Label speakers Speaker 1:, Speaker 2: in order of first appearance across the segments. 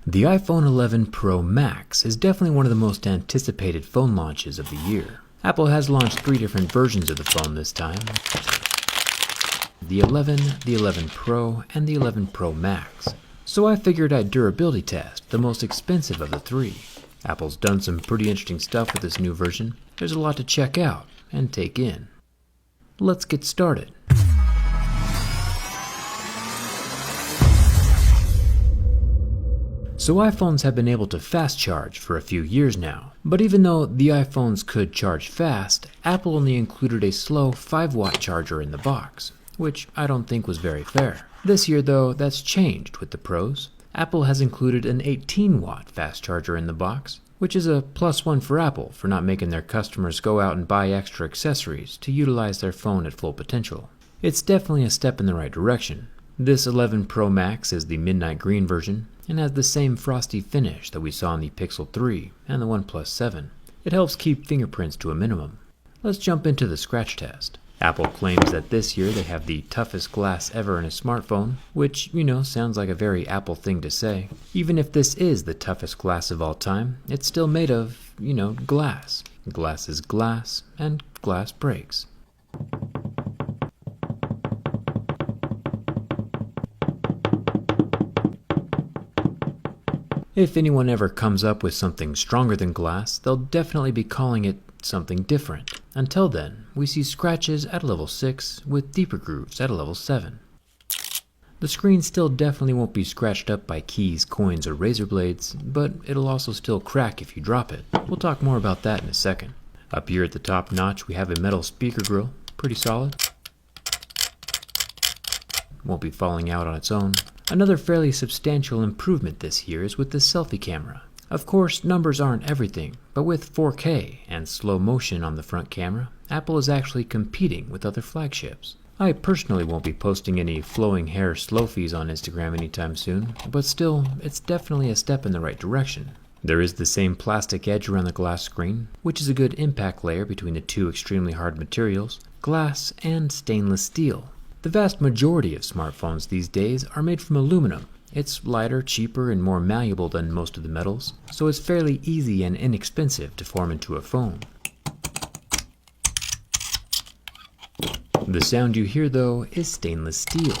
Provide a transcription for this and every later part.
Speaker 1: The iPhone 11 Pro Max is definitely one of the most anticipated phone launches of the year. Apple has launched 3 different versions of the phone this time. The 11, the 11 Pro, and the 11 Pro Max. So I figured I'd durability test the most expensive of the 3. Apple's done some pretty interesting stuff with this new version. There's a lot to check out and take in. Let's get started. So iPhones have been able to fast charge for a few years now, but even though the iPhones could charge fast, Apple only included a slow 5-watt charger in the box, which I don't think was very fair. This year though, that's changed with the Pros. Apple has included an 18-watt fast charger in the box, which is a +1 for Apple for not making their customers go out and buy extra accessories to utilize their phone at full potential. It's definitely a step in the right direction. This 11 Pro Max is the midnight green version, and has the same frosty finish that we saw in the Pixel 3 and the OnePlus 7. It helps keep fingerprints to a minimum. Let's jump into the scratch test. Apple claims that this year they have the toughest glass ever in a smartphone, which, sounds like a very Apple thing to say. Even if this is the toughest glass of all time, it's still made of, glass. Glass is glass, and glass breaks. If anyone ever comes up with something stronger than glass, they'll definitely be calling it something different. Until then, we see scratches at a level 6 with deeper grooves at a level 7. The screen still definitely won't be scratched up by keys, coins, or razor blades, but it'll also still crack if you drop it. We'll talk more about that in a second. Up here at the top notch we have a metal speaker grill, pretty solid. Won't be falling out on its own. Another fairly substantial improvement this year is with the selfie camera. Of course, numbers aren't everything, but with 4K and slow motion on the front camera, Apple is actually competing with other flagships. I personally won't be posting any flowing hair slofies on Instagram anytime soon, but still, it's definitely a step in the right direction. There is the same plastic edge around the glass screen, which is a good impact layer between the 2 extremely hard materials, glass and stainless steel. The vast majority of smartphones these days are made from aluminum. It's lighter, cheaper, and more malleable than most of the metals, so it's fairly easy and inexpensive to form into a phone. The sound you hear though is stainless steel.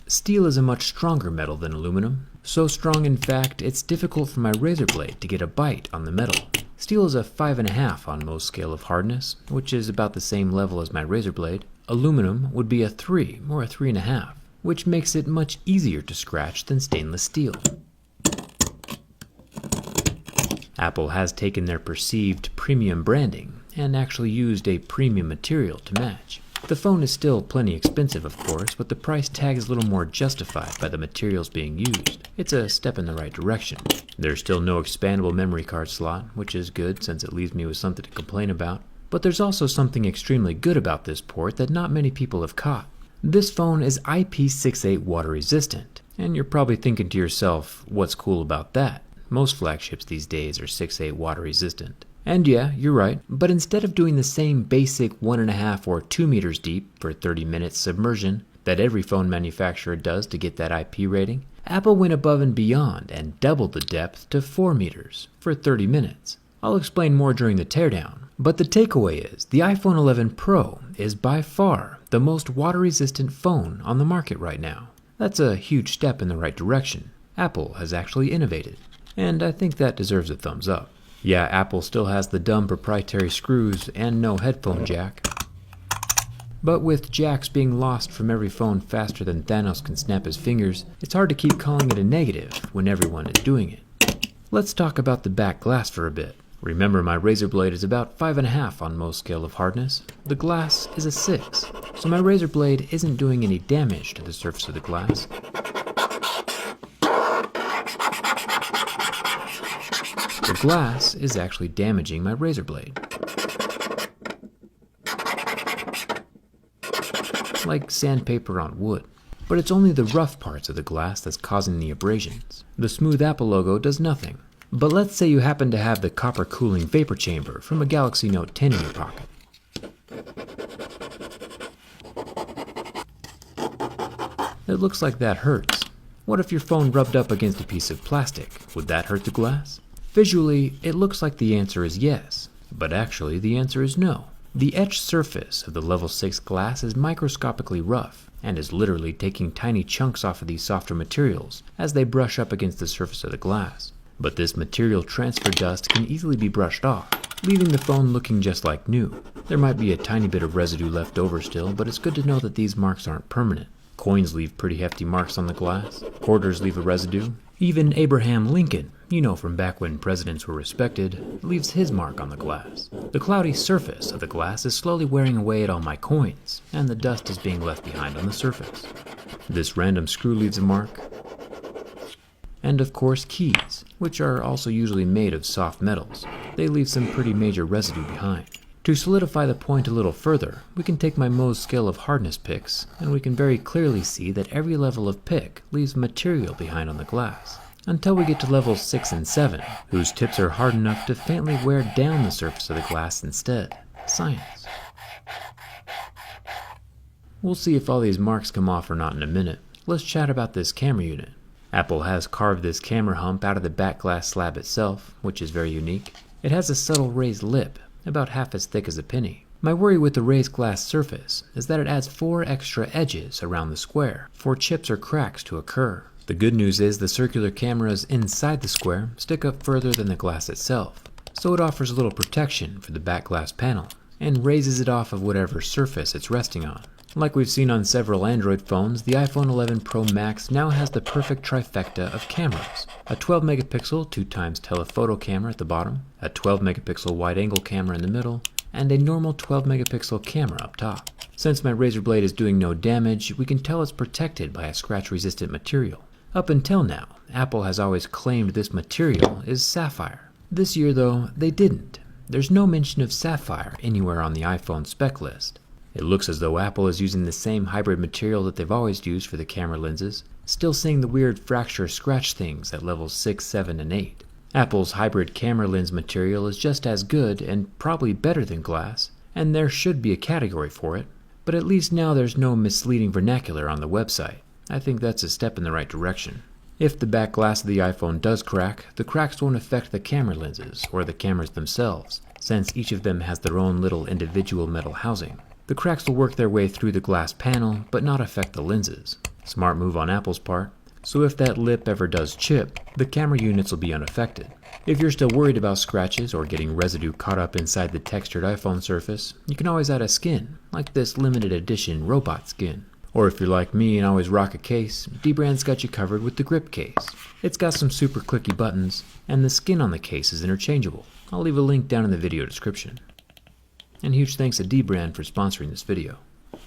Speaker 1: Steel is a much stronger metal than aluminum, so strong in fact it's difficult for my razor blade to get a bite on the metal. Steel is a 5.5 on most scale of hardness, which is about the same level as my razor blade. Aluminum would be a 3 or a 3.5, which makes it much easier to scratch than stainless steel. Apple has taken their perceived premium branding and actually used a premium material to match. The phone is still plenty expensive, of course, but the price tag is a little more justified by the materials being used. It's a step in the right direction. There's still no expandable memory card slot, which is good since it leaves me with something to complain about. But there's also something extremely good about this port that not many people have caught. This phone is IP68 water resistant, and you're probably thinking to yourself, what's cool about that? Most flagships these days are 6.8 water resistant. And yeah, you're right, but instead of doing the same basic 1.5 or 2 meters deep for 30 minutes submersion that every phone manufacturer does to get that IP rating, Apple went above and beyond and doubled the depth to 4 meters for 30 minutes. I'll explain more during the teardown. But the takeaway is, the iPhone 11 Pro is by far the most water-resistant phone on the market right now. That's a huge step in the right direction. Apple has actually innovated, and I think that deserves a thumbs up. Yeah, Apple still has the dumb proprietary screws and no headphone jack. But with jacks being lost from every phone faster than Thanos can snap his fingers, it's hard to keep calling it a negative when everyone is doing it. Let's talk about the back glass for a bit. Remember, my razor blade is about 5.5 on most scale of hardness. The glass is a 6, so my razor blade isn't doing any damage to the surface of the glass. The glass is actually damaging my razor blade. Like sandpaper on wood. But it's only the rough parts of the glass that's causing the abrasions. The smooth Apple logo does nothing. But let's say you happen to have the copper cooling vapor chamber from a Galaxy Note 10 in your pocket. It looks like that hurts. What if your phone rubbed up against a piece of plastic? Would that hurt the glass? Visually, it looks like the answer is yes, but actually the answer is no. The etched surface of the level 6 glass is microscopically rough and is literally taking tiny chunks off of these softer materials as they brush up against the surface of the glass. But this material transfer dust can easily be brushed off, leaving the phone looking just like new. There might be a tiny bit of residue left over still, but it's good to know that these marks aren't permanent. Coins leave pretty hefty marks on the glass. Quarters leave a residue. Even Abraham Lincoln, you know from back when presidents were respected, leaves his mark on the glass. The cloudy surface of the glass is slowly wearing away at all my coins, and the dust is being left behind on the surface. This random screw leaves a mark. And of course keys, which are also usually made of soft metals. They leave some pretty major residue behind. To solidify the point a little further, we can take my Mohs scale of hardness picks, and we can very clearly see that every level of pick leaves material behind on the glass, until we get to levels 6 and 7, whose tips are hard enough to faintly wear down the surface of the glass instead. Science. We'll see if all these marks come off or not in a minute. Let's chat about this camera unit. Apple has carved this camera hump out of the back glass slab itself, which is very unique. It has a subtle raised lip, about half as thick as a penny. My worry with the raised glass surface is that it adds 4 extra edges around the square for chips or cracks to occur. The good news is the circular cameras inside the square stick up further than the glass itself, so it offers a little protection for the back glass panel and raises it off of whatever surface it's resting on. Like we've seen on several Android phones, the iPhone 11 Pro Max now has the perfect trifecta of cameras. A 12 megapixel 2x telephoto camera at the bottom, a 12 megapixel wide angle camera in the middle, and a normal 12 megapixel camera up top. Since my razor blade is doing no damage, we can tell it's protected by a scratch resistant material. Up until now, Apple has always claimed this material is sapphire. This year though, they didn't. There's no mention of sapphire anywhere on the iPhone spec list. It looks as though Apple is using the same hybrid material that they've always used for the camera lenses, still seeing the weird fracture scratch things at levels 6, 7, and 8. Apple's hybrid camera lens material is just as good and probably better than glass, and there should be a category for it, but at least now there's no misleading vernacular on the website. I think that's a step in the right direction. If the back glass of the iPhone does crack, the cracks won't affect the camera lenses or the cameras themselves, since each of them has their own little individual metal housing. The cracks will work their way through the glass panel, but not affect the lenses. Smart move on Apple's part. So if that lip ever does chip, the camera units will be unaffected. If you're still worried about scratches or getting residue caught up inside the textured iPhone surface, you can always add a skin, like this limited edition robot skin. Or if you're like me and always rock a case, dbrand's got you covered with the grip case. It's got some super clicky buttons, and the skin on the case is interchangeable. I'll leave a link down in the video description. And huge thanks to dbrand for sponsoring this video.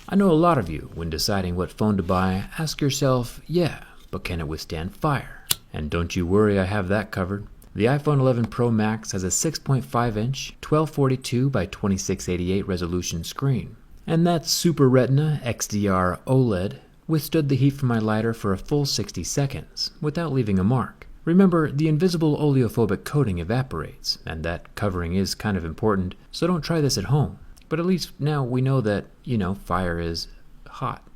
Speaker 1: I know a lot of you, when deciding what phone to buy, ask yourself, yeah, but can it withstand fire? And don't you worry, I have that covered. The iPhone 11 Pro Max has a 6.5-inch 1242 by 2688 resolution screen. And that Super Retina XDR OLED withstood the heat from my lighter for a full 60 seconds, without leaving a mark. Remember, the invisible oleophobic coating evaporates, and that covering is kind of important, so don't try this at home. But at least now we know that, fire is hot.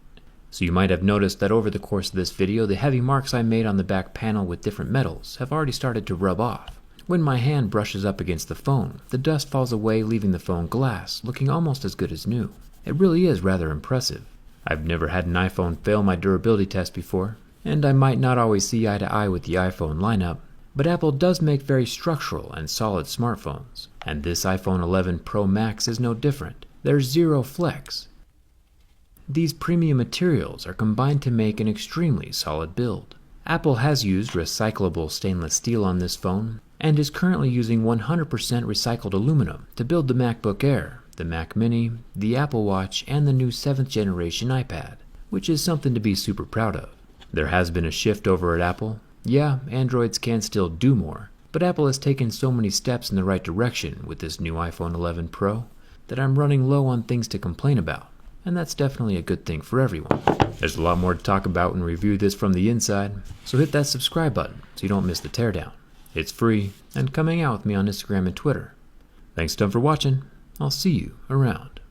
Speaker 1: So you might have noticed that over the course of this video, the heavy marks I made on the back panel with different metals have already started to rub off. When my hand brushes up against the phone, the dust falls away, leaving the phone glass looking almost as good as new. It really is rather impressive. I've never had an iPhone fail my durability test before, and I might not always see eye to eye with the iPhone lineup, but Apple does make very structural and solid smartphones, and this iPhone 11 Pro Max is no different. There's zero flex. These premium materials are combined to make an extremely solid build. Apple has used recyclable stainless steel on this phone, and is currently using 100% recycled aluminum to build the MacBook Air, the Mac Mini, the Apple Watch, and the new 7th generation iPad, which is something to be super proud of. There has been a shift over at Apple. Yeah, Androids can still do more, but Apple has taken so many steps in the right direction with this new iPhone 11 Pro that I'm running low on things to complain about, and that's definitely a good thing for everyone. There's a lot more to talk about and review this from the inside, so hit that subscribe button so you don't miss the teardown. It's free and coming out with me on Instagram and Twitter. Thanks a ton for watching. I'll see you around.